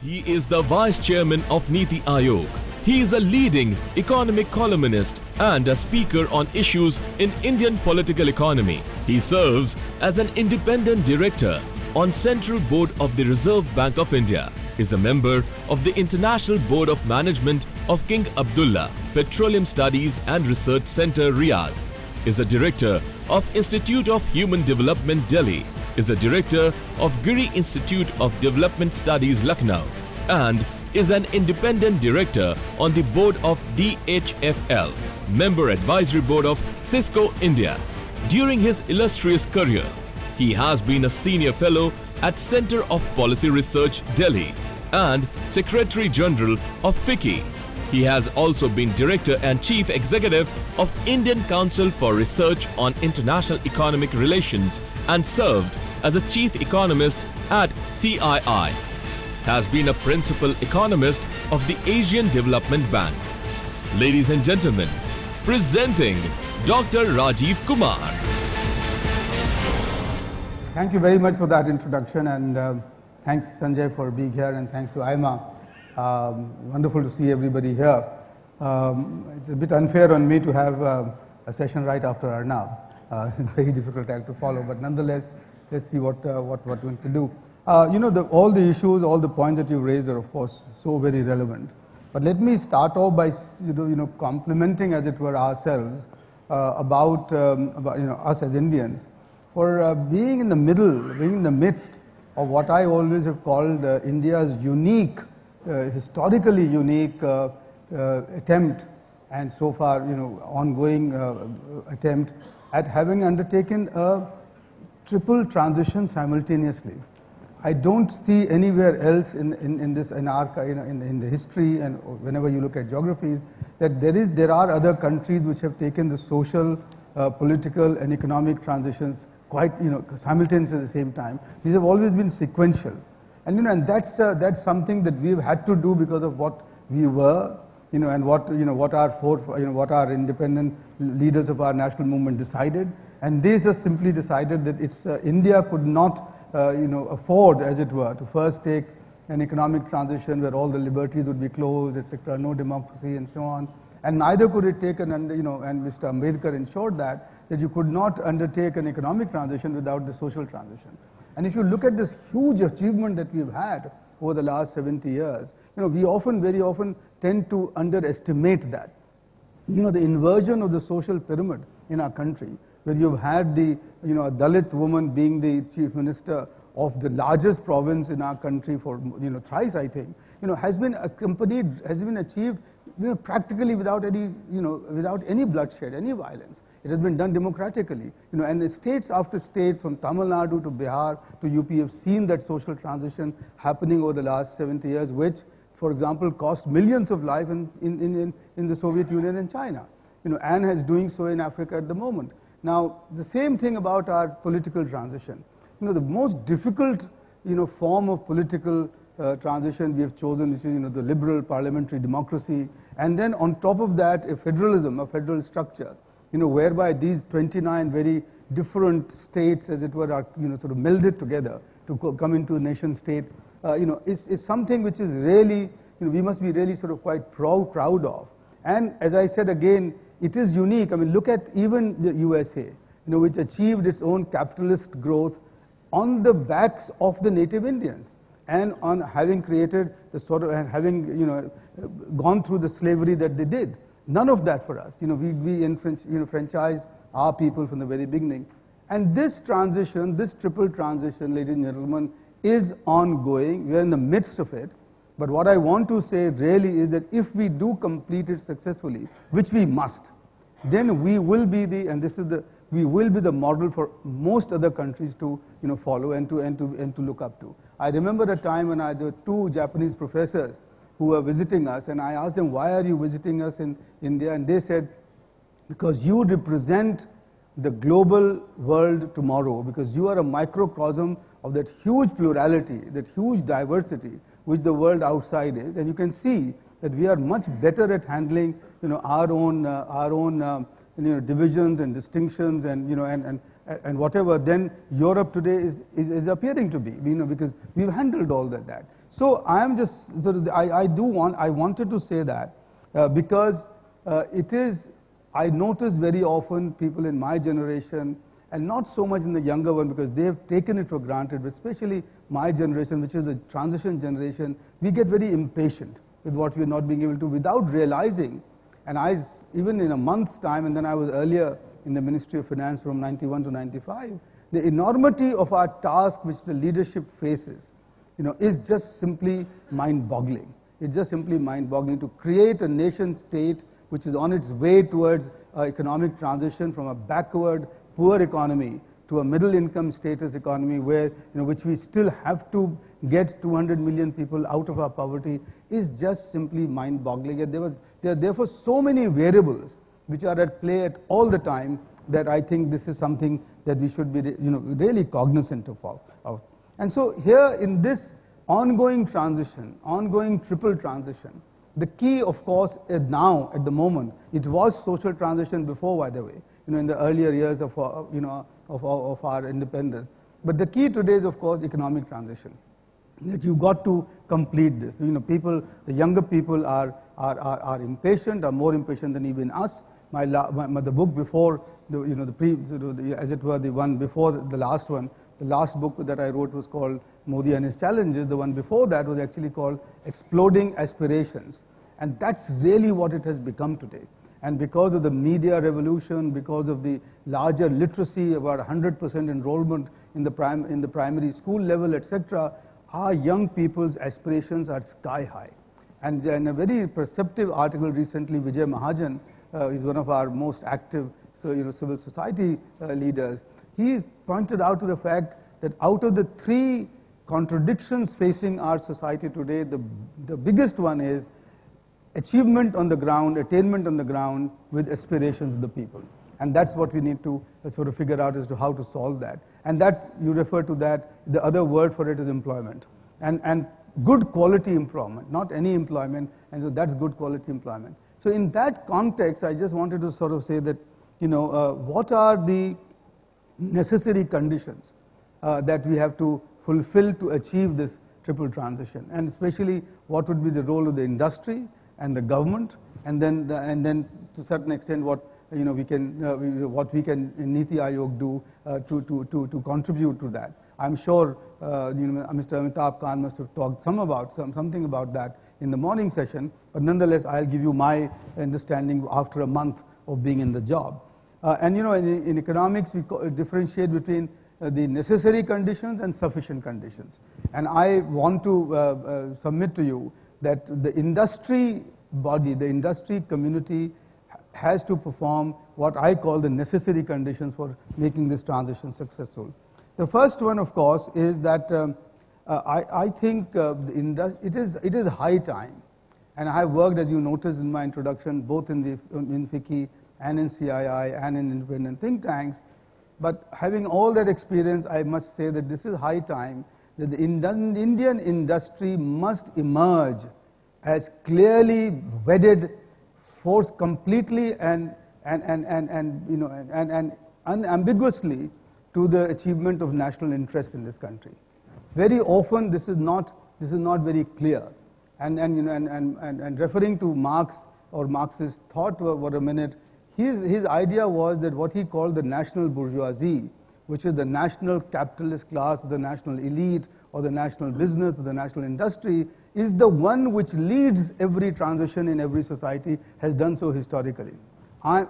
He is the Vice Chairman of NITI Aayog. He is a leading economic columnist and a speaker on issues in Indian political economy. He serves as an independent director on Central Board of the Reserve Bank of India. Is a member of the International Board of Management of King Abdullah Petroleum Studies and Research Centre, Riyadh. Is a director of Institute of Human Development, Delhi. Is a director of Giri Institute of Development Studies, Lucknow, and is an independent director on the board of DHFL, member advisory board of Cisco India. During his illustrious career, he has been a senior fellow at Centre of Policy Research, Delhi, and Secretary General of FICCI. He has also been Director and Chief Executive of Indian Council for Research on International Economic Relations and served as a Chief Economist at CII. Has been a Principal Economist of the Asian Development Bank. Ladies and gentlemen, presenting Dr. Rajiv Kumar. Thank you very much for that introduction, and thanks Sanjay for being here, and thanks to AIMA. Wonderful to see everybody here. It's a bit unfair on me to have a session right after Arnab. It's very difficult act to follow, but nonetheless, let's see what we're going to do. All the issues, all the points that you raised are of course so very relevant. But let me start off by complimenting, as it were, ourselves about us as Indians for being in the middle, being in the midst of what I always have called India's unique, historically unique attempt, and so far ongoing attempt at having undertaken a triple transition simultaneously. I don't see anywhere else in the history, and whenever you look at geographies, that there are other countries which have taken the social, political, and economic transitions quite simultaneously at the same time. These have always been sequential, and that's something that we've had to do because of what we were, and what our independent leaders of our national movement decided, and they just simply decided that India could not afford, as it were, to first take an economic transition where all the liberties would be closed, etc., no democracy, and so on. And neither could it take and Mr. Ambedkar ensured that you could not undertake an economic transition without the social transition. And if you look at this huge achievement that we've had over the last 70 years, we very often tend to underestimate that. The inversion of the social pyramid in our country, where you've had a Dalit woman being the chief minister of the largest province in our country for thrice, I think, has been achieved practically without any bloodshed, any violence. It has been done democratically, and the states after states, from Tamil Nadu to Bihar to UP, have seen that social transition happening over the last 70 years, which, for example, cost millions of lives in the Soviet Union and China, and is doing so in Africa at the moment. Now, the same thing about our political transition. The most difficult, form of political transition we have chosen, which is, the liberal parliamentary democracy, and then on top of that, a federalism, a federal structure, whereby these 29 very different states, as it were, are, sort of melded together to come into a nation state, is something which is really, we must be really sort of quite proud of. And as I said again, it is unique. I mean, look at even the USA, which achieved its own capitalist growth on the backs of the native Indians, and on having created the sort of, and having gone through the slavery that they did. None of that for us. We franchised our people from the very beginning. And this transition, this triple transition, ladies and gentlemen, is ongoing. We are in the midst of it. But what I want to say really is that if we do complete it successfully, which we must, then we will be we will be the model for most other countries to follow and to look up to. I remember a time when there were two Japanese professors who were visiting us, and I asked them, why are you visiting us in India? And they said, because you represent the global world tomorrow, because you are a microcosm of that huge plurality, that huge diversity which the world outside is, and you can see that we are much better at handling our own divisions and distinctions and whatever than Europe today is appearing to be, because we've handled all that. So I am just sort of, I wanted to say that because it is, I notice very often people in my generation, and not so much in the younger one because they have taken it for granted, but especially my generation, which is the transition generation, we get very impatient with what we are not being able to without realizing. And even in a month's time, and then I was earlier in the Ministry of Finance from 91 to 95, the enormity of our task which the leadership faces, is just simply mind-boggling. It's just simply mind-boggling to create a nation state which is on its way towards economic transition from a backward, poor economy to a middle income status economy where, which we still have to get 200 million people out of our poverty, is just simply mind-boggling. And there are therefore so many variables which are at play at all the time that I think this is something that we should be really cognizant of. And so here in this ongoing transition, ongoing triple transition, the key of course is now at the moment, it was social transition before, by the way, in the earlier years of our independence. But the key today is of course economic transition. That you've got to complete this. People, the younger people are impatient, are more impatient than even us. The book before, as it were, the one before the last one, the last book that I wrote was called Modi and His Challenges. The one before that was actually called Exploding Aspirations. And that's really what it has become today. And because of the media revolution, because of the larger literacy, about 100% enrollment in the primary school level, etc., our young people's aspirations are sky high. And in a very perceptive article recently, Vijay Mahajan is one of our most active civil society leaders. He pointed out to the fact that out of the three contradictions facing our society today, the biggest one is achievement on the ground, attainment on the ground with aspirations of the people. And that's what we need to sort of figure out as to how to solve that. And that, you refer to that, the other word for it is employment. And good quality employment, not any employment, and so that's good quality employment. So in that context, I just wanted to sort of say that, what are the necessary conditions that we have to fulfill to achieve this triple transition, and especially what would be the role of the industry and the government, and then to a certain extent what we can NITI Aayog do to contribute to that. I'm sure Mr. Amitabh Khan must have talked something about that in the morning session, but nonetheless I'll give you my understanding after a month of being in the job. And in economics we differentiate between the necessary conditions and sufficient conditions. And I want to submit to you that the industry body, the industry community has to perform what I call the necessary conditions for making this transition successful. The first one, of course, is that I think it is high time, and I have worked, as you noticed in my introduction, both in FICCI and in CII and in independent think tanks. But having all that experience, I must say that this is high time that the Indian industry must emerge as clearly wedded force completely and unambiguously to the achievement of national interest in this country. Very often this is not very clear. And referring to Marx or Marxist thought for a minute, his idea was that what he called the national bourgeoisie, which is the national capitalist class, the national elite, or the national business, or the national industry, is the one which leads every transition in every society, has done so historically.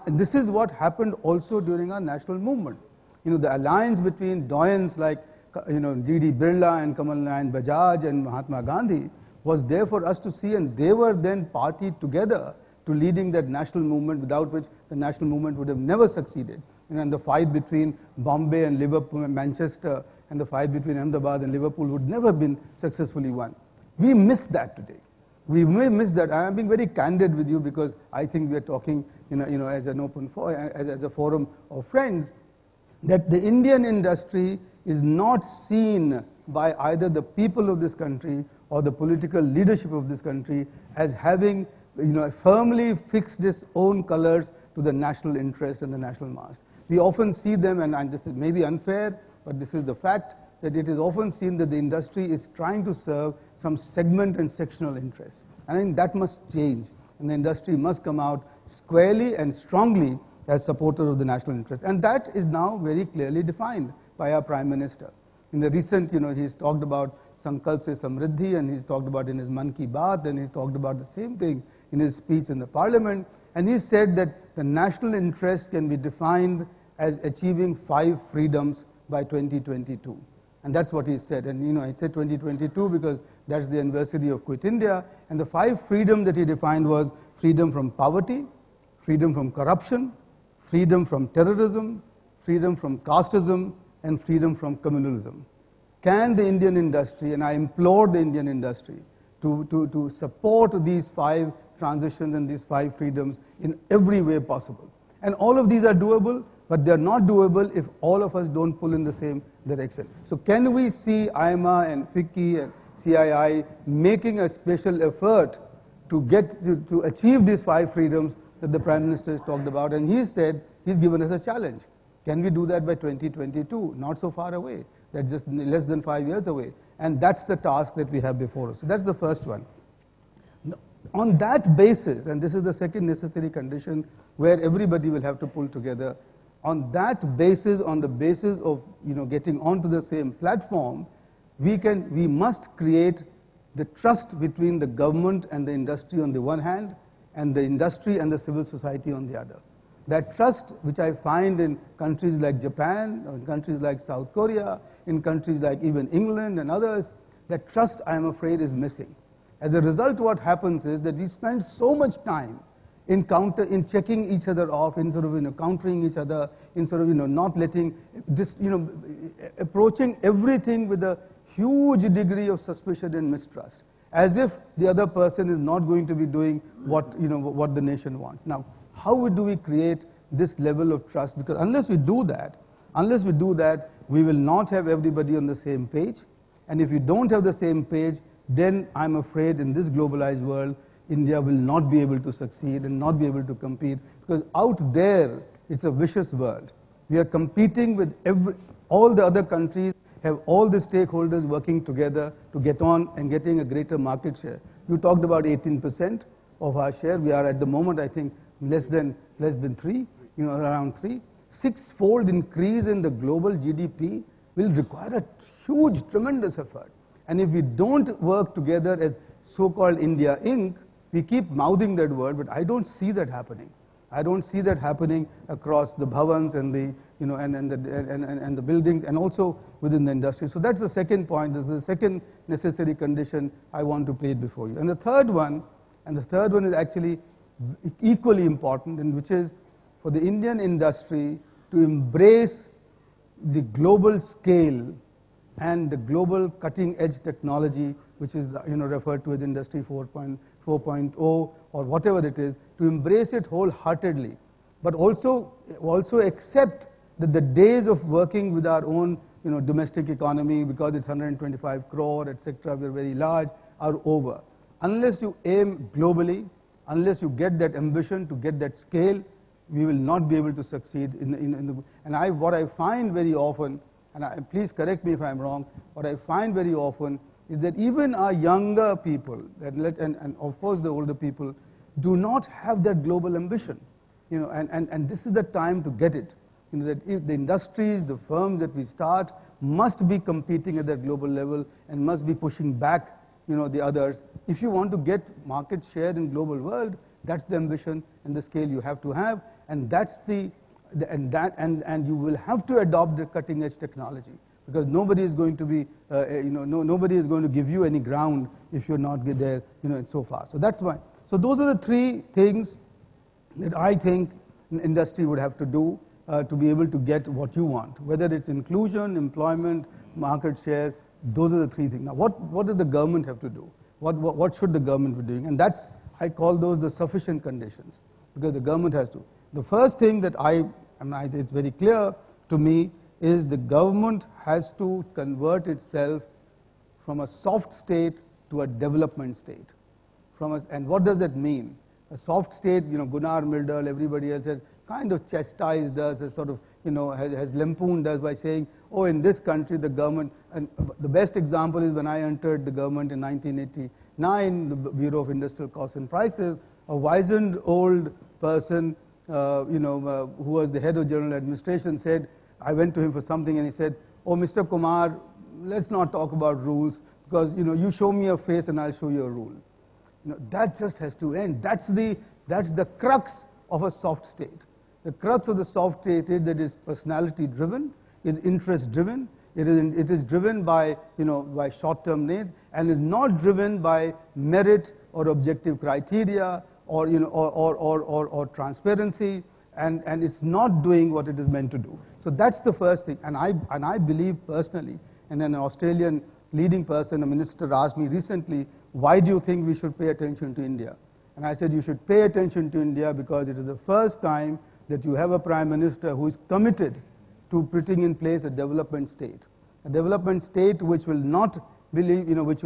This is what happened also during our national movement. The alliance between doyens like G.D. Birla and Kamal Nayan Bajaj and Mahatma Gandhi was there for us to see, and they were then partied together to leading that national movement, without which the national movement would have never succeeded. And the fight between Bombay and Liverpool, Manchester, and the fight between Ahmedabad and Liverpool would never have been successfully won. We miss that today. We may miss that. I am being very candid with you because I think we are talking, as an open forum, as a forum of friends, that the Indian industry is not seen by either the people of this country or the political leadership of this country as having firmly fixed its own colors to the national interest and the national mast. We often see them, and this is maybe unfair, but this is the fact, that it is often seen that the industry is trying to serve some segment and sectional interests. And I think that must change, and the industry must come out squarely and strongly as supporter of the national interest. And that is now very clearly defined by our Prime Minister. In the recent, he's talked about Sankalp Se Samriddhi, and he's talked about in his Man Ki Baat, and he's talked about the same thing in his speech in the Parliament. And he said that the national interest can be defined as achieving 5 freedoms by 2022. And that's what he said. And I said 2022 because that's the anniversary of Quit India. And the 5 freedoms that he defined was freedom from poverty, freedom from corruption, freedom from terrorism, freedom from casteism, and freedom from communalism. Can the Indian industry, and I implore the Indian industry, to support these 5 transitions and these 5 freedoms in every way possible. And all of these are doable, but they are not doable if all of us don't pull in the same direction. So can we see AIMA and FICCI and CII making a special effort to achieve these 5 freedoms that the Prime Minister has talked about? And he said he's given us a challenge. Can we do that by 2022? Not so far away. That's just less than 5 years away. And that's the task that we have before us. So that's the first one. On that basis, and this is the second necessary condition where everybody will have to pull together, on that basis, on the basis of getting onto the same platform, we must create the trust between the government and the industry on the one hand, and the industry and the civil society on the other. That trust, which I find in countries like Japan, or in countries like South Korea, in countries like even England and others, that trust, I am afraid, is missing. As a result, what happens is that we spend so much time in checking each other off, in sort of countering each other, in sort of not letting, approaching everything with a huge degree of suspicion and mistrust, as if the other person is not going to be doing what the nation wants. Now, how do we create this level of trust? Because unless we do that, we will not have everybody on the same page. And if you don't have the same page, then I'm afraid in this globalized world, India will not be able to succeed and not be able to compete, because out there, it's a vicious world. We are competing with all the other countries, have all the stakeholders working together to get on and getting a greater market share. You talked about 18% of our share. We are at the moment, I think, less than 3, around 3. 6-fold increase in the global GDP will require a huge, tremendous effort. And if we don't work together as so-called India Inc., we keep mouthing that word, but I don't see that happening. I don't see that happening across the bhavans and the buildings, and also within the industry. So that's the second point. This is the second necessary condition I want to place before you. And the third one is actually equally important, and which is for the Indian industry to embrace the global scale and the global cutting-edge technology, which is referred to as Industry 4.0 or whatever it is, to embrace it wholeheartedly, but also accept that the days of working with our own domestic economy, because it's 125 crore, etc., we're very large, are over. Unless you aim globally, unless you get that ambition to get that scale, we will not be able to succeed what I find very often, and please correct me if I'm wrong, what I find very often is that even our younger people, and of course the older people, do not have that global ambition. And this is the time to get it. That if the industries, the firms that we start must be competing at that global level and must be pushing back the others. If you want to get market share in global world, that's the ambition and the scale you have to have, and that's and you will have to adopt the cutting edge technology, because nobody is going to be nobody is going to give you any ground if you're not there so far. So that's why. So those are the 3 things that I think an industry would have to do to be able to get what you want, whether it's inclusion, employment, market share. Those are the 3 things. Now, what does the government have to do? What should the government be doing? And I call those the sufficient conditions, because the government has to. The first thing that it's very clear to me is the government has to convert itself from a soft state to a development state. And what does that mean? A soft state, Gunnar Myrdal, everybody else has kind of chastised us as sort of has lampooned us by saying, oh, in this country the government, and the best example is when I entered the government in 1989, the Bureau of Industrial Costs and Prices, a wizened old person, who was the head of general administration, said, I went to him for something and he said, oh, Mr. Kumar, let's not talk about rules because, you show me a face and I'll show you a rule. That just has to end. That's the crux of a soft state. The crux of the soft state is that it's personality driven, is interest driven, it is driven by, by short-term needs and is not driven by merit or objective criteria or, or transparency, and it's not doing what it is meant to do. So that's the first thing. And I believe personally, and an Australian leading person, a minister asked me recently, why do you think we should pay attention to India? And I said, you should pay attention to India because it is the first time that you have a prime minister who is committed to putting in place a development state which will not believe, which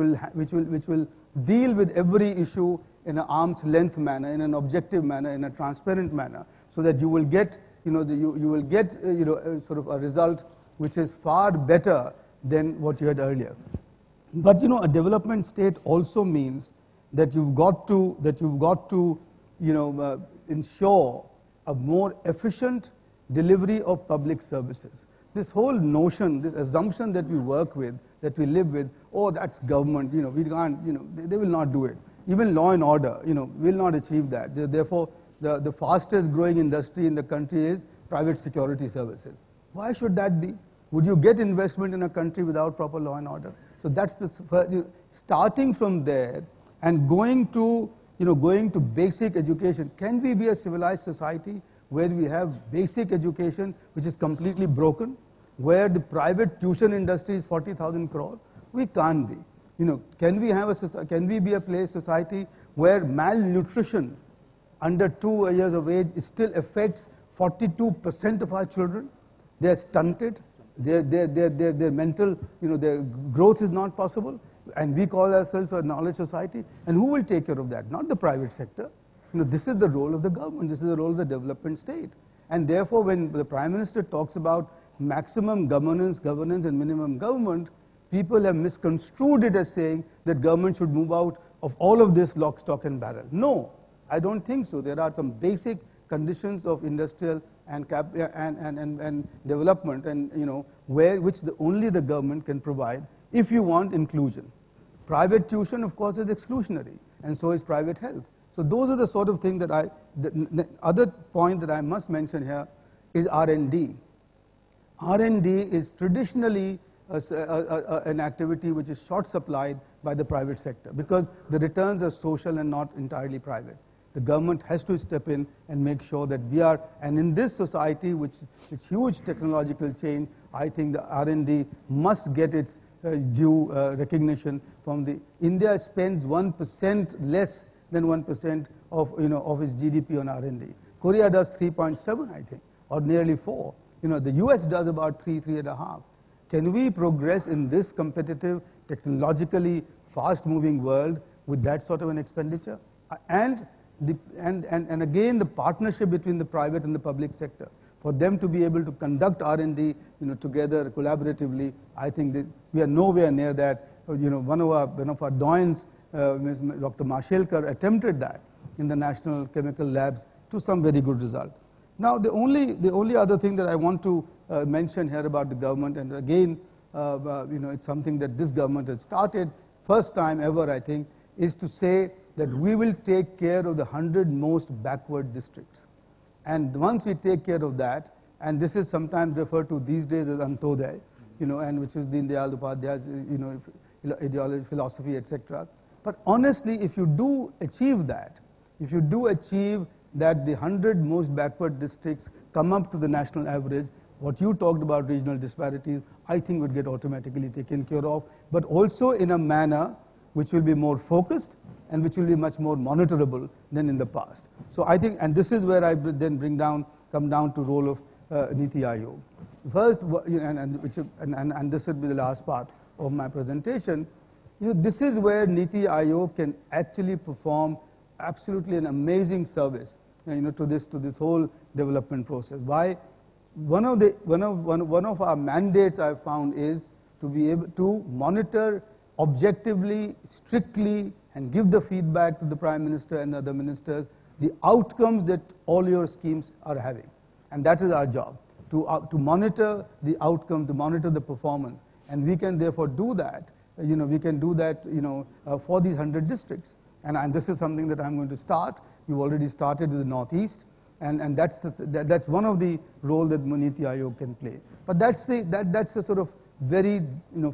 will deal with every issue in an arm's length manner, in an objective manner, in a transparent manner, so that you will get, you will get, sort of a result which is far better than what you had earlier. But a development state also means that you've got to, ensure a more efficient delivery of public services. This whole notion, this assumption that we work with, that we live with, oh, that's government, we can't, they will not do it. Even law and order, will not achieve that. Therefore, the fastest growing industry in the country is private security services. Why should that be? Would you get investment in a country without proper law and order? So that's the starting from there and going to basic education. Can we be a civilized society where we have basic education which is completely broken, where the private tuition industry is 40,000 crore? We can't be. Can we be a society where malnutrition under 2 years of age still affects 42% of our children? They are stunted. Their mental, their growth is not possible, and we call ourselves a knowledge society. And who will take care of that? Not the private sector. This is the role of the government. This is the role of the development state. And therefore, when the Prime Minister talks about maximum governance, and minimum government, people have misconstrued it as saying that government should move out of all of this lock, stock, and barrel. No, I don't think so. There are some basic conditions of industrial and development, and which only the government can provide if you want inclusion. Private tuition, of course, is exclusionary, and so is private health. So those are the sort of things that the other point that I must mention here is R&D. R&D is traditionally an activity which is short supplied by the private sector because the returns are social and not entirely private. The government has to step in and make sure that we are, and in this society which is huge technological change, I think the R&D must get its due recognition from the, India spends 1% less than 1% of its GDP on R&D. Korea does 3.7, I think, or nearly 4. The US does about 3.5. Can we progress in this competitive, technologically fast-moving world with that sort of an expenditure? And again, the partnership between the private and the public sector, for them to be able to conduct R&D, together collaboratively, I think that we are nowhere near that. One of our doyens, Dr. Mashelkar, attempted that in the National Chemical Labs to some very good result. Now, the only other thing that I want to mention here about the government, and again, it's something that this government has started, first time ever, I think, is to say that we will take care of the 100 most backward districts. And once we take care of that, and this is sometimes referred to these days as Antodaya, and which is Deen Dayal Upadhyay's, ideology, philosophy, etc. But honestly, if you do achieve that, that the 100 most backward districts come up to the national average, what you talked about regional disparities, I think would get automatically taken care of, but also in a manner which will be more focused and which will be much more monitorable than in the past. So I think, and this is where I then come down to role of NITI Aayog. First, and this will be the last part of my presentation, this is where NITI Aayog can actually perform absolutely an amazing service, to this whole development process. Why? one of our mandates I've found is to be able to monitor objectively, strictly, and give the feedback to the Prime Minister and other ministers, the outcomes that all your schemes are having. And that is our job, to monitor the outcome, to monitor the performance. And we can therefore do that, we can do that, for these 100 districts. And this is something that I'm going to start. We've already started with the Northeast. And that's one of the role that NITI Aayog can play. But that's a sort of very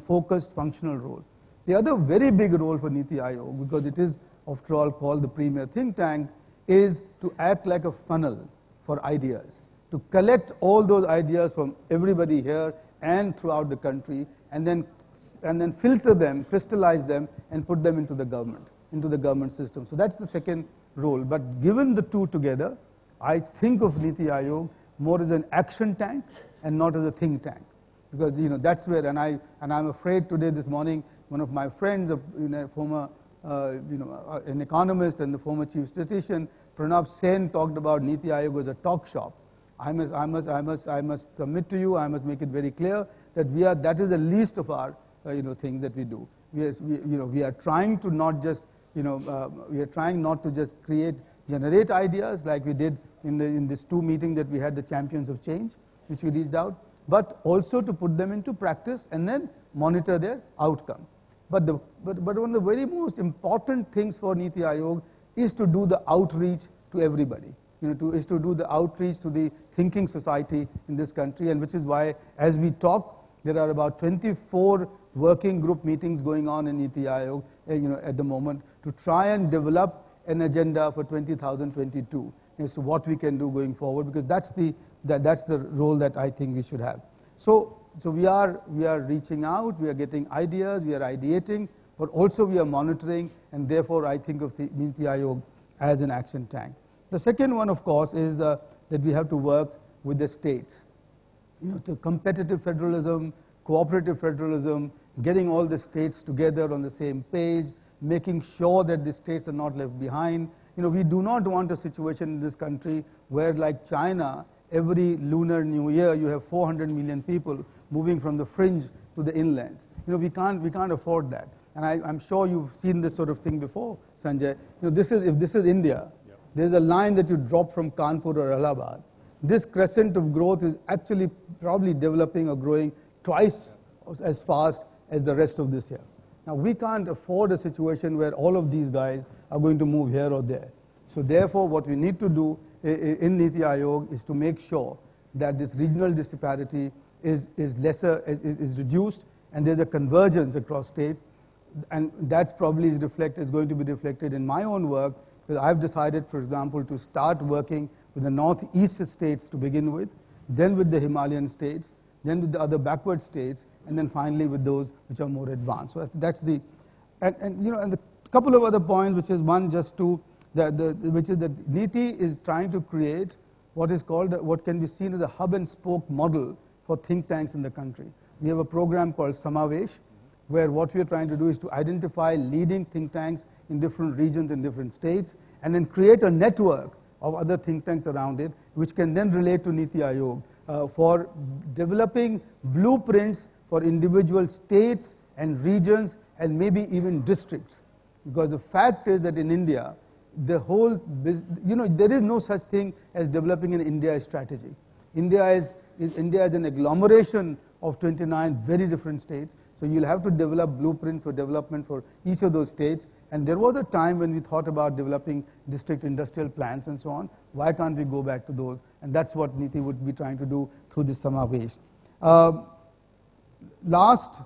focused functional role. The other very big role for NITI Aayog, because it is after all called the premier think tank, is to act like a funnel for ideas, to collect all those ideas from everybody here and throughout the country, and then filter them, crystallize them, and put them into the government system. So that's the second role. But given the two together, I think of NITI Aayog more as an action tank and not as a think tank, because that's where. And I'm afraid today, this morning, one of my friends, former an economist and the former chief statistician, Pranab Sen, talked about NITI Aayog as a talk shop. I must submit to you. I must make it very clear that that is the least of our things that we do. We are trying to not just we are trying not to just generate ideas like we did in this 2 meeting that we had, the Champions of Change, which we reached out, but also to put them into practice and then monitor their outcome. But one of the very most important things for NITI Aayog is to do the outreach to everybody. Is to do the outreach to the thinking society in this country, and which is why, as we talk, there are about 24 working group meetings going on in NITI Aayog, at the moment, to try and develop an agenda for 2022 as to what we can do going forward, because that's the role that I think we should have. So we are reaching out, we are getting ideas, we are ideating, but also we are monitoring, and therefore I think of the NITI Aayog as an action tank. The second one, of course, is that we have to work with the states. To competitive federalism, cooperative federalism, getting all the states together on the same page, making sure that the states are not left behind. We do not want a situation in this country where, like China, every Lunar New Year you have 400 million people moving from the fringe to the inland. We can't afford that. And I'm sure you've seen this sort of thing before, Sanjay. If this is India, there's a line that you drop from Kanpur or Allahabad. This crescent of growth is actually probably developing or growing twice as fast as the rest of this year. Now, we can't afford a situation where all of these guys are going to move here or there. So therefore, what we need to do in NITI Aayog is to make sure that this regional disparity is reduced, and there's a convergence across states, and that probably is going to be reflected in my own work, because I've decided, for example, to start working with the northeast states to begin with, then with the Himalayan states, then with the other backward states, and then finally with those which are more advanced. So that's the, and a couple of other points, which is one, just to which is that NITI is trying to create what is called, what can be seen as a hub and spoke model for think tanks in the country. We have a program called Samavesh, where what we are trying to do is to identify leading think tanks in different regions in different states, and then create a network of other think tanks around it, which can then relate to NITI Aayog for developing blueprints for individual states and regions and maybe even districts. Because the fact is that in India, the whole, there is no such thing as developing an India strategy. India is an agglomeration of 29 very different states. So you'll have to develop blueprints for development for each of those states. And there was a time when we thought about developing district industrial plans and so on. Why can't we go back to those? And that's what NITI would be trying to do through this Samavesh. Last,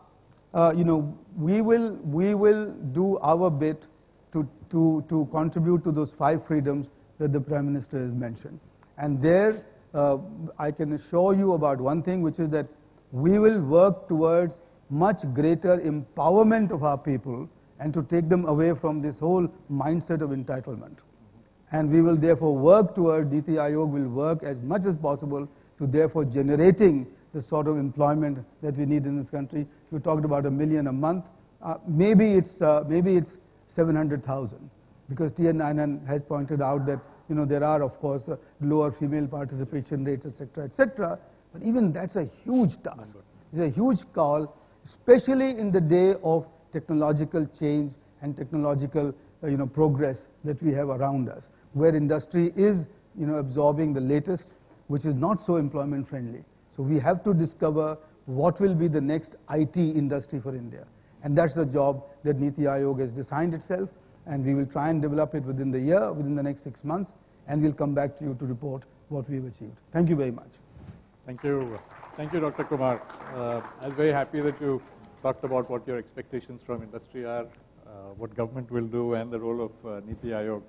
we will do our bit to contribute to those 5 freedoms that the Prime Minister has mentioned. And there, I can assure you about one thing, which is that we will work towards much greater empowerment of our people and to take them away from this whole mindset of entitlement. And we will therefore work toward, NITI Aayog will work as much as possible to therefore generating the sort of employment that we need in this country. You talked about 1 million a month. Maybe it's 700,000, because TN has pointed out that there are, of course, lower female participation rates, etc., etc. But even that's a huge task. It's a huge call, especially in the day of technological change and technological progress that we have around us, where industry is absorbing the latest, which is not so employment friendly. So we have to discover what will be the next IT industry for India. And that's the job that NITI Aayog has designed itself, and we will try and develop it within the year, within the next 6 months, and we'll come back to you to report what we have achieved. Thank you very much. Thank you. Thank you, Dr. Kumar. I was very happy that you talked about what your expectations from industry are, what government will do, and the role of NITI Aayog.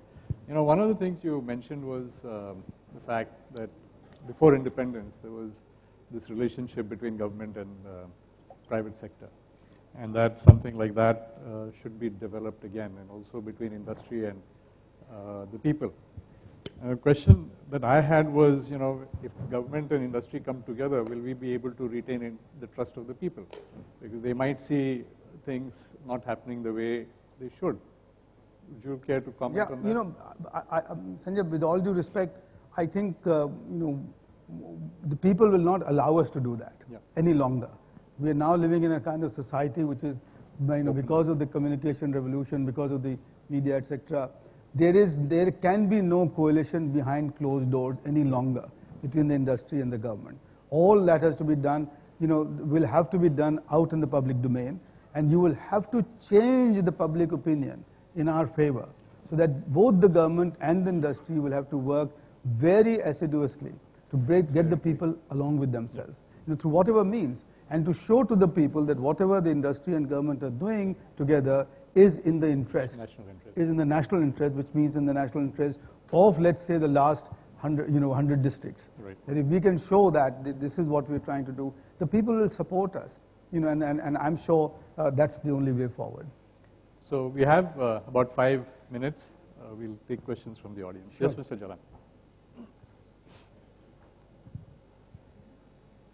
One of the things you mentioned was the fact that before independence, there was this relationship between government and private sector, and that something like that should be developed again, and also between industry and the people. And a question that I had was, if government and industry come together, will we be able to retain the trust of the people? Because they might see things not happening the way they should. Would you care to comment on that? Sanjay, with all due respect, I think the people will not allow us to do that any longer. We are now living in a kind of society which is, because of the communication revolution, because of the media, etc., there can be no coalition behind closed doors any longer between the industry and the government. All that has to be done, will have to be done out in the public domain, and you will have to change the public opinion in our favor, so that both the government and the industry will have to work very assiduously to get the people along with themselves, through whatever means, and to show to the people that whatever the industry and government are doing together is in the interest, is in the national interest, which means in the national interest of, let's say, the last 100 districts. Right. That if we can show that this is what we're trying to do, the people will support us, and I'm sure that's the only way forward. So we have about 5 minutes. We'll take questions from the audience. Sure. Yes, Mr. Jalan.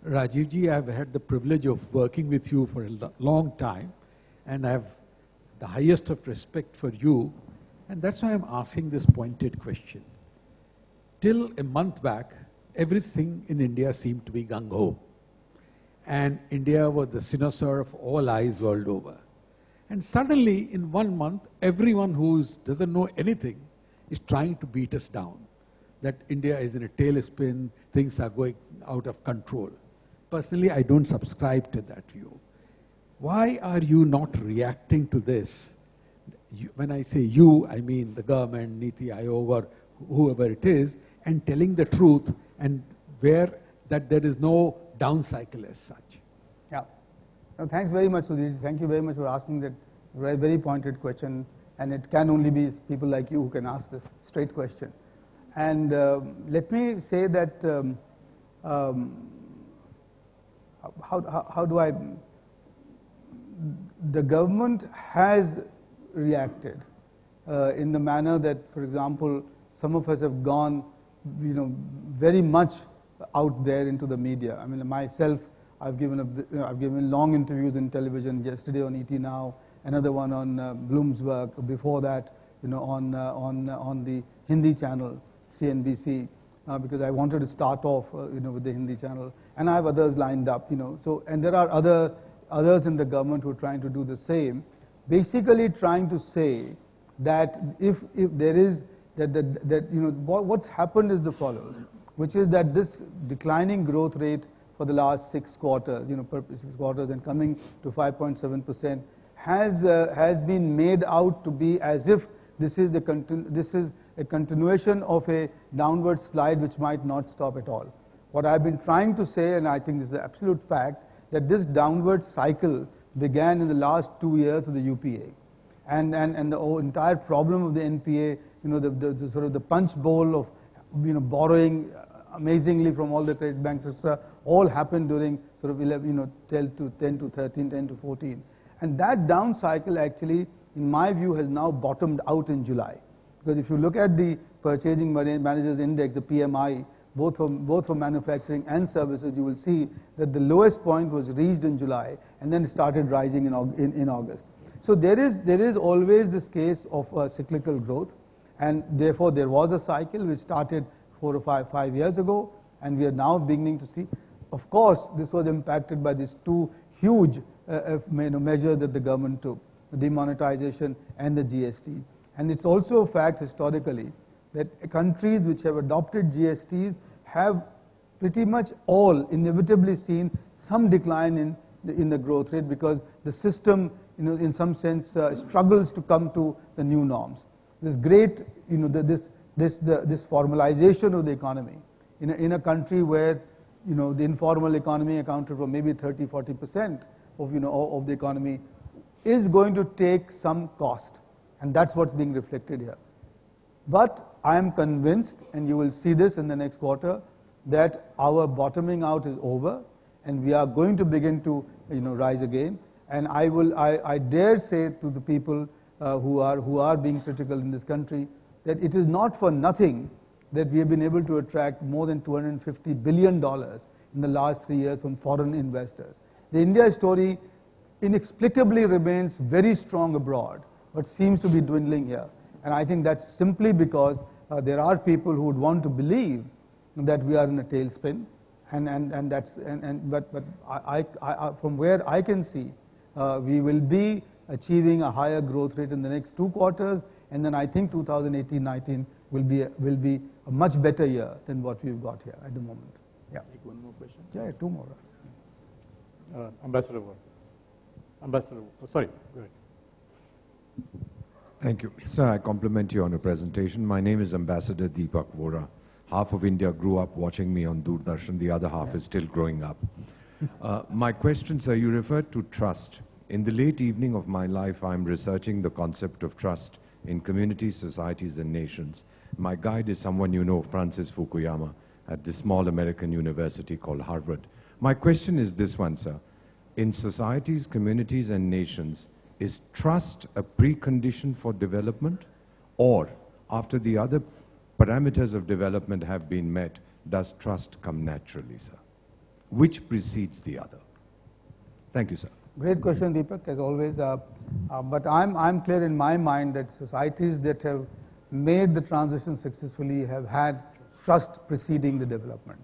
Rajiv ji, I've had the privilege of working with you for a long time, and I have the highest of respect for you, and that's why I'm asking this pointed question. Till a month back, everything in India seemed to be gung-ho, and India was the cynosure of all eyes world over. And suddenly, in 1 month, everyone who doesn't know anything is trying to beat us down, that India is in a tailspin, things are going out of control. Personally, I don't subscribe to that view. Why are you not reacting to this? When I say you, I mean the government, NITI Aayog, or whoever it is, and telling the truth, and that there is no down cycle as such. Yeah. No, thanks very much, Sudhir. Thank you very much for asking that very pointed question, and it can only be people like you who can ask this straight question. And let me say that how do I... The government has reacted in the manner that, for example, some of us have gone, very much out there into the media. I mean, myself, I've given long interviews in television. Yesterday on ET Now, another one on Bloomsburg. Before that, on the Hindi channel, CNBC, because I wanted to start off, with the Hindi channel, and I have others lined up. So, and there are others in the government who are trying to do the same, basically trying to say that if there is what's happened is the follows, which is that this declining growth rate for the last 6 quarters, 6 quarters and coming to 5.7%, has been made out to be as if this is a continuation of a downward slide which might not stop at all. What I've been trying to say, and I think this is the absolute fact, that this downward cycle began in the last 2 years of the UPA, and the entire problem of the NPA, the sort of the punch bowl of borrowing amazingly from all the credit banks, etc., all happened during sort of 10 to 13, 10 to 14, and that down cycle actually, in my view, has now bottomed out in July, because if you look at the Purchasing Managers Index, the PMI, both for manufacturing and services, you will see that the lowest point was reached in July and then started rising in August. So there is always this case of cyclical growth, and therefore there was a cycle which started 4 or 5 years ago, and we are now beginning to see. of course, this was impacted by these two huge measures that the government took, the demonetization and the GST. And it's also a fact historically that countries which have adopted GSTs have pretty much all inevitably seen some decline in the growth rate, because the system, in some sense, struggles to come to the new norms. This great, this formalization of the economy in a country where, the informal economy accounted for maybe 30-40% of the economy, is going to take some cost, and that's what's being reflected here. But I am convinced, and you will see this in the next quarter, that our bottoming out is over, and we are going to begin to rise again. And I dare say to the people who are being critical in this country, that it is not for nothing that we have been able to attract more than $250 billion in the last 3 years from foreign investors. The India story inexplicably remains very strong abroad, but seems to be dwindling here. And I think that's simply because there are people who would want to believe that we are in a tailspin, but from where I can see, we will be achieving a higher growth rate in the next 2 quarters, and then I think 2018-19 will be a much better year than what we've got here at the moment. Yeah. Take one more question. Yeah, 2 more. Ambassador, sorry, go ahead. Thank you. Sir, I compliment you on your presentation. My name is Ambassador Deepak Vora. Half of India grew up watching me on Doordarshan, the other half is still growing up. My question, sir, you referred to trust. In the late evening of my life, I'm researching the concept of trust in communities, societies, and nations. My guide is someone you know, Francis Fukuyama, at this small American university called Harvard. My question is this one, sir. In societies, communities, and nations, is trust a precondition for development? Or, after the other parameters of development have been met, does trust come naturally, sir? Which precedes the other? Thank you, sir. Great question, Deepak, as always. But I'm clear in my mind that societies that have made the transition successfully have had trust preceding the development.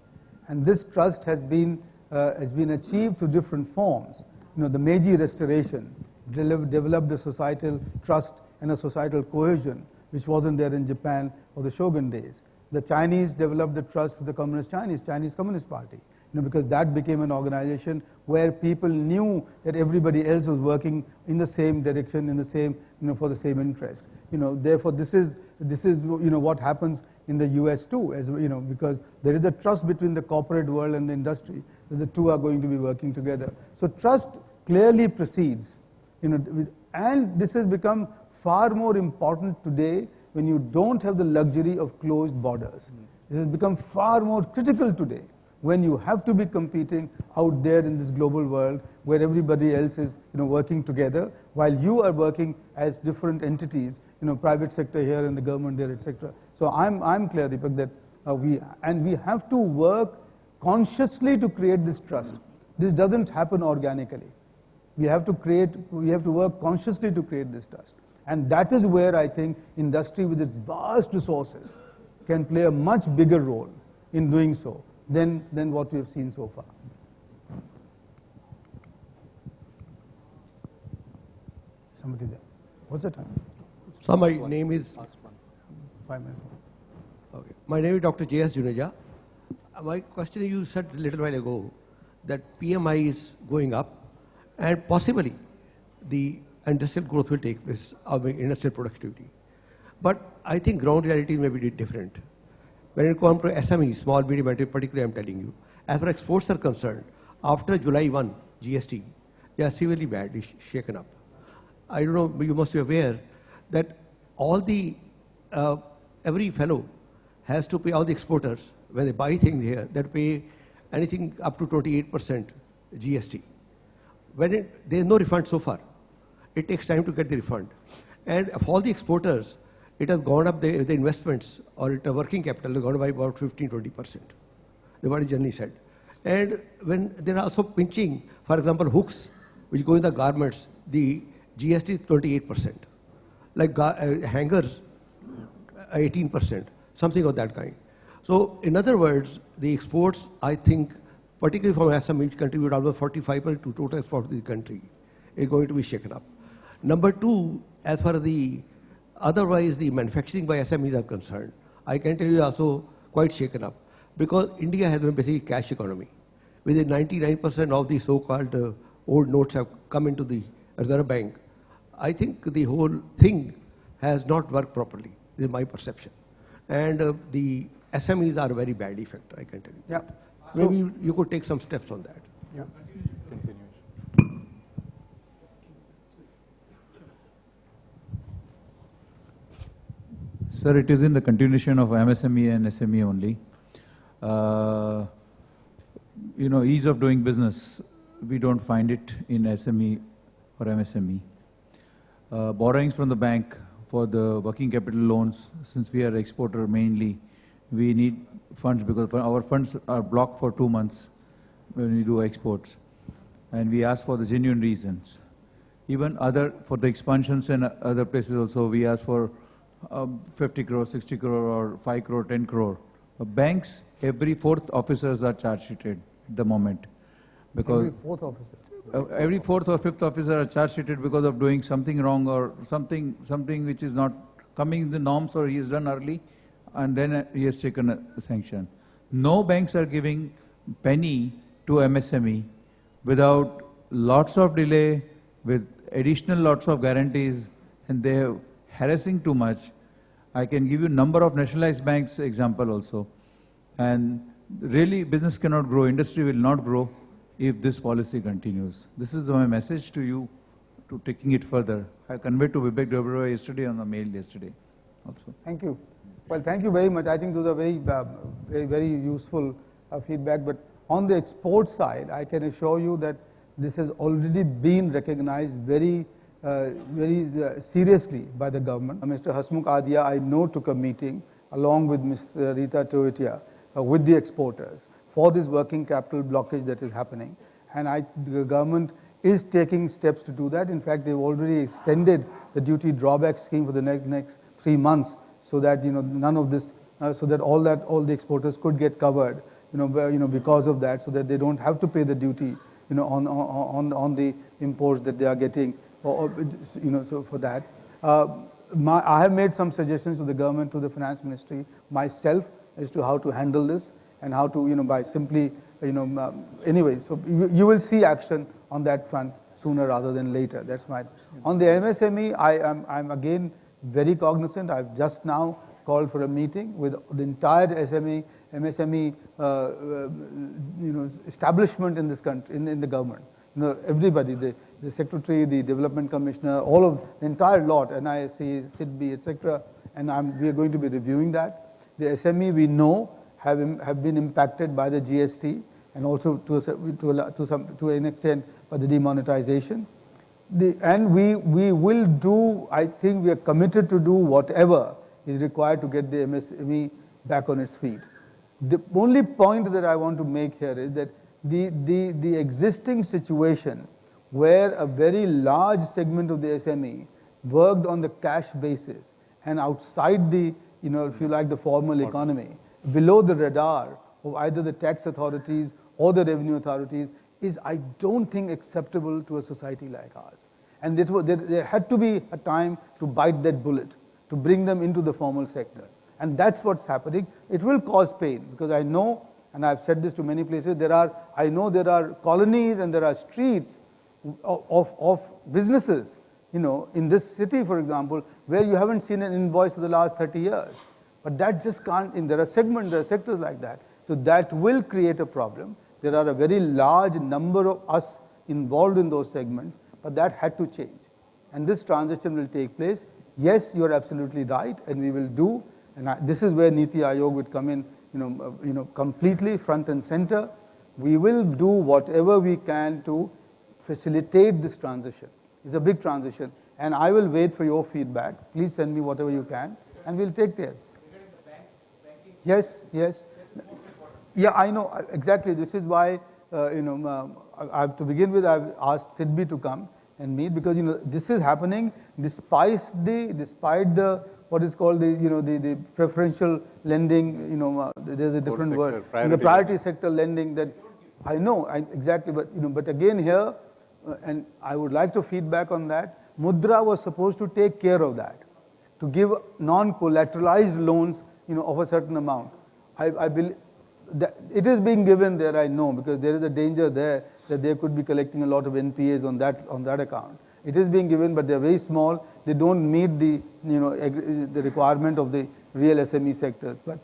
And this trust has been achieved through different forms. The Meiji Restoration developed a societal trust and a societal cohesion, which wasn't there in Japan or the Shogun days. The Chinese developed the trust of the Chinese Communist Party, because that became an organization where people knew that everybody else was working in the same direction, in the same, for the same interest. Therefore, this is what happens in the US too, as because there is a trust between the corporate world and the industry that the two are going to be working together. So trust clearly precedes, and this has become far more important today when you don't have the luxury of closed borders. It has become far more critical today when you have to be competing out there in this global world where everybody else is working together while you are working as different entities, private sector here and the government there, etc. So I'm clear, Deepak, that we have to work consciously to create this trust. This doesn't happen organically. We have to work consciously to create this trust. And that is where I think industry with its vast resources can play a much bigger role in doing so than what we have seen so far. Somebody there. What's the time? So my name is... 5 minutes. Okay. My name is Dr. J.S. Juneja. My question, you said a little while ago that PMI is going up and possibly the industrial growth will take place, industrial productivity. But I think ground reality may be different. When it comes to SME, small, medium enterprise, particularly I'm telling you, as far as exports are concerned, after July 1 GST, they are severely badly shaken up. I don't know, you must be aware that all the, every fellow has to pay, all the exporters, when they buy things here, they pay anything up to 28% GST. When there is no refund so far, it takes time to get the refund. And of all the exporters, it has gone up, the investments or the working capital has gone up by about 15-20%. The what is generally said. And when they are also pinching, for example, hooks, which go in the garments, the GST is 28%. Like hangers, 18%, something of that kind. So in other words, the exports, I think, particularly from SME, which contribute almost 45% to total export of the country, is going to be shaken up. Number two, as far as the otherwise the manufacturing by SMEs are concerned, I can tell you also quite shaken up, because India has been basically cash economy. Within 99% of the so-called old notes have come into the Reserve Bank. I think the whole thing has not worked properly, this is my perception. And the SMEs are a very bad effect, I can tell you. Yeah. Maybe you could take some steps on that. Yeah. Sir, it is in the continuation of MSME and SME only. Ease of doing business, we don't find it in SME or MSME. Borrowings from the bank for the working capital loans, since we are exporter mainly, we need funds because our funds are blocked for 2 months when we do exports. And we ask for the genuine reasons. Even for the expansions and other places also, we ask for 50 crore, 60 crore or 5 crore, 10 crore. Banks, every fourth officers are charge sheeted at the moment. Because Every fourth officer. Every fourth or fifth officer are charge sheeted because of doing something wrong or something which is not coming in the norms, or he is done early and then he has taken a sanction. No banks are giving penny to MSME without lots of delay, with additional lots of guarantees, and they are harassing too much. I can give you number of nationalized banks example also. And really business cannot grow, industry will not grow if this policy continues. This is my message to you, to taking it further. I conveyed to Vivek Debrova yesterday on the mail yesterday also. Thank you. Well, thank you very much. I think those are very useful feedback. But on the export side, I can assure you that this has already been recognized very seriously by the government. Mr. Hasmukh Adhia, I know, took a meeting along with Ms. Rita Toetia with the exporters for this working capital blockage that is happening. And the government is taking steps to do that. In fact, they've already extended the duty drawback scheme for the next 3 months, so that none of this, so that all the exporters could get covered, because of that, so that they don't have to pay the duty, on the imports that they are getting, so for that. I have made some suggestions to the government, to the finance ministry, myself, as to how to handle this and how to, by simply, anyway, so you will see action on that front sooner rather than later. That's my. On the MSME, I'm again very cognizant. I've just now called for a meeting with the entire MSME establishment in this country, in the government. Everybody, the secretary, the development commissioner, all of the entire lot, NISC, SIDBI, etc. And we are going to be reviewing that. The SME, we know, have been impacted by the GST and also to an extent by the demonetization. And we will do, I think we are committed to do whatever is required to get the MSME back on its feet. The only point that I want to make here is that the existing situation where a very large segment of the SME worked on the cash basis and outside the, if you like, the formal economy, below the radar of either the tax authorities or the revenue authorities, is, I don't think, acceptable to a society like ours. And there had to be a time to bite that bullet, to bring them into the formal sector. And that's what's happening. It will cause pain, because I know, and I've said this to many places, I know there are colonies and there are streets of businesses, in this city, for example, where you haven't seen an invoice for the last 30 years. But that just can't, there are sectors like that. So that will create a problem. There are a very large number of us involved in those segments, but that had to change. And this transition will take place. Yes, you're absolutely right, and we will do, and this is where NITI Aayog would come in, completely front and center. We will do whatever we can to facilitate this transition. It's a big transition, and I will wait for your feedback. Please send me whatever you can, and we'll take care. Yes. Yeah, I know, exactly. This is why, to begin with, I've asked SIDBI to come and meet, because, this is happening despite the what is called the preferential lending, there's a different word. The priority sector lending that, I know, exactly, but but again here, and I would like to feedback on that. Mudra was supposed to take care of that, to give non-collateralized loans, of a certain amount. I believe that it is being given there. I know, because there is a danger there that they could be collecting a lot of NPAs on that account. It is being given, but they are very small. They don't meet the the requirement of the real SME sectors. But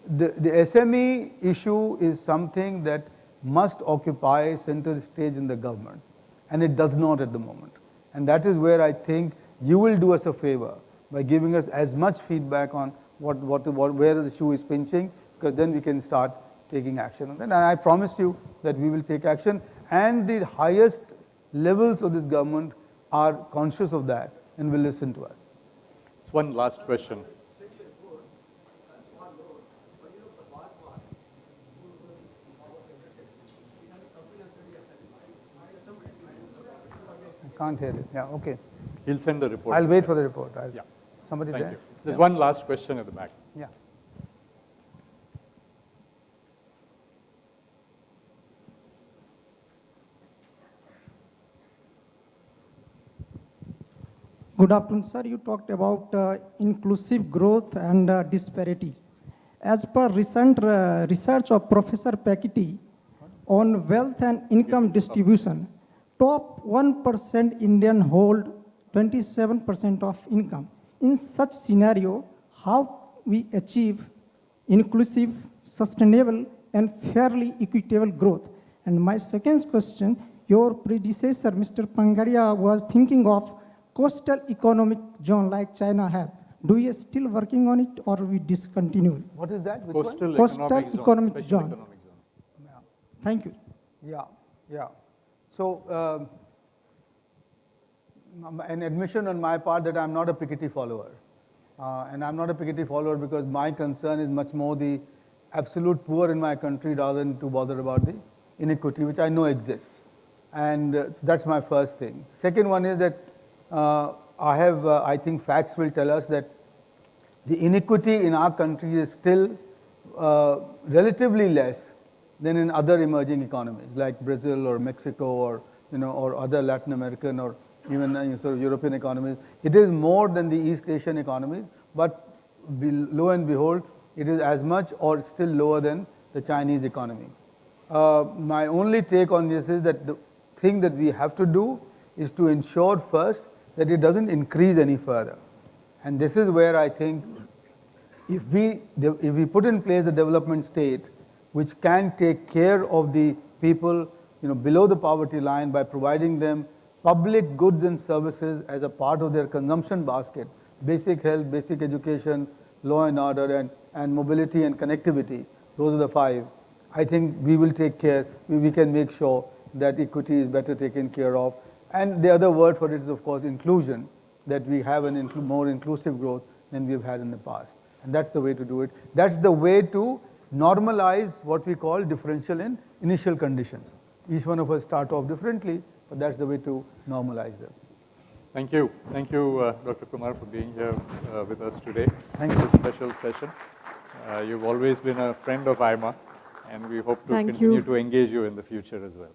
the SME issue is something that must occupy center stage in the government, and it does not at the moment. And that is where I think you will do us a favor by giving us as much feedback on where the shoe is pinching, because then we can start taking action on that. And I promise you that we will take action, and the highest levels of this government are conscious of that and will listen to us. One last question. I can't hear it. Yeah, okay. He'll send the report. I'll wait for the report. Yeah. Somebody Thank there? you. There's one last question at the back. Yeah. Good afternoon, sir. You talked about inclusive growth and disparity. As per recent research of Professor Pakiti on wealth and income distribution, top 1% Indian hold 27% of income. In such scenario, how we achieve inclusive, sustainable, and fairly equitable growth? And my second question, your predecessor, Mr. Pangadia, was thinking of coastal economic zone like China have. Do we still working on it, or we discontinue? What is that? Which one? Coastal Coastal economic economic zone. zone. Thank you. Yeah, yeah. So, an admission on my part that I'm not a Piketty follower. And I'm not a Piketty follower because my concern is much more the absolute poor in my country rather than to bother about the inequity, which I know exists. And that's my first thing. Second one is that I think facts will tell us that the inequity in our country is still relatively less than in other emerging economies like Brazil or Mexico or or other Latin American or even sort of European economies. It is more than the East Asian economies, but lo and behold, it is as much or still lower than the Chinese economy. My only take on this is that the thing that we have to do is to ensure first that it doesn't increase any further. And this is where I think if we put in place a development state which can take care of the people below the poverty line by providing them public goods and services as a part of their consumption basket, basic health, basic education, law and order, and mobility and connectivity, those are the five. I think we will take care, we can make sure that equity is better taken care of. And the other word for it is, of course, inclusion, that we have a more inclusive growth than we've had in the past. And that's the way to do it. That's the way to normalize what we call differential in initial conditions. Each one of us start off differently, but that's the way to normalize them. Thank you. Thank you, Dr. Kumar, for being here with us today. Thank you. This special session. You've always been a friend of AIMA, and we hope to continue to engage you in the future as well.